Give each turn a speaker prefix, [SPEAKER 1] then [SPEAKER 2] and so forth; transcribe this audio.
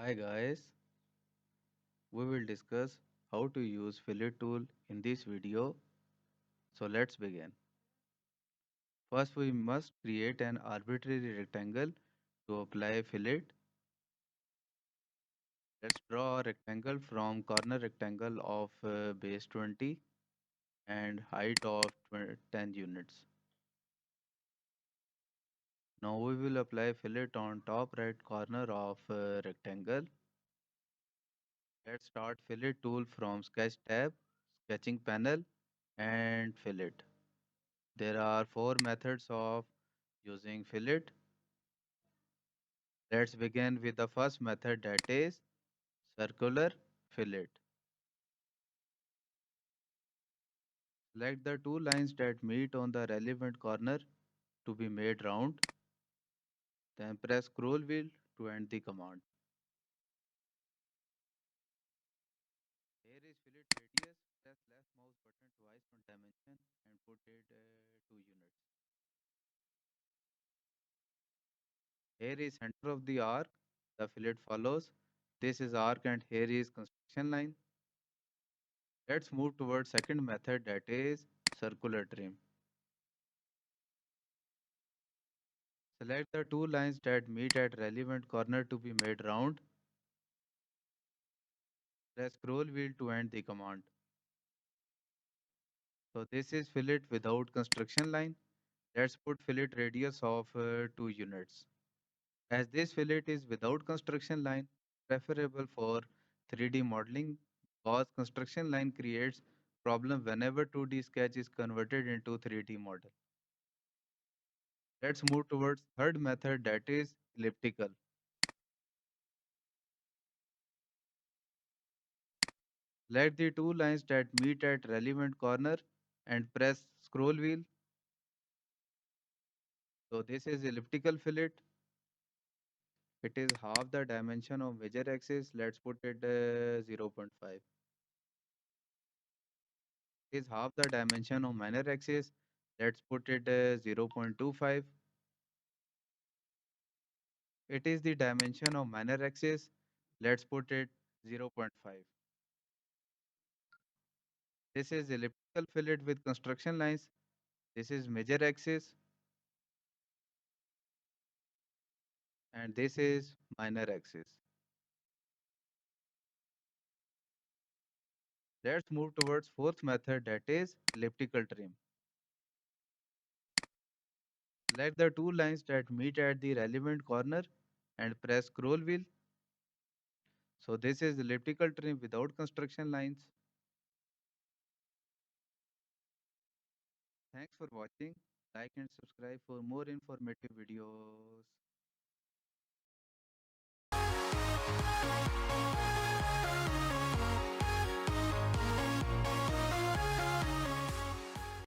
[SPEAKER 1] Hi guys, we will discuss how to use fillet tool in this video. So let's begin. First we must create an arbitrary rectangle to apply fillet. Let's draw a rectangle from corner rectangle of base 20 and height of 10 units. Now we will apply fillet on top right corner of rectangle. Let's start fillet tool from sketch tab, sketching panel and fillet. There are four methods of using fillet. Let's begin with the first method, that is circular fillet. Select the two lines that meet on the relevant corner to be made round. Then press scroll wheel to end the command. Here is fillet radius. Press left mouse button twice on dimension and put it 2 units. Here is center of the arc. The fillet follows. This is arc and here is construction line. Let's move towards second method, that is circular trim. Select the two lines that meet at relevant corner to be made round. Press scroll wheel to end the command. So this is fillet without construction line. Let's put fillet radius of 2 units. As this fillet is without construction line, preferable for 3D modeling because construction line creates problem whenever 2D sketch is converted into 3D model. Let's move towards third method, that is elliptical. Select the two lines that meet at relevant corner and press scroll wheel. So this is elliptical fillet. It is half the dimension of major axis. Let's put it 0.5. It is half the dimension of minor axis. Let's put it 0.25. It is the dimension of minor axis. Let's put it 0.5. This is elliptical fillet with construction lines. This is major axis and this is minor axis. Let's move towards fourth method, that is elliptical trim. Select the two lines that meet at the relevant corner and press scroll wheel. So this is elliptical trim without construction lines. Thanks for watching. Like and subscribe for more informative videos.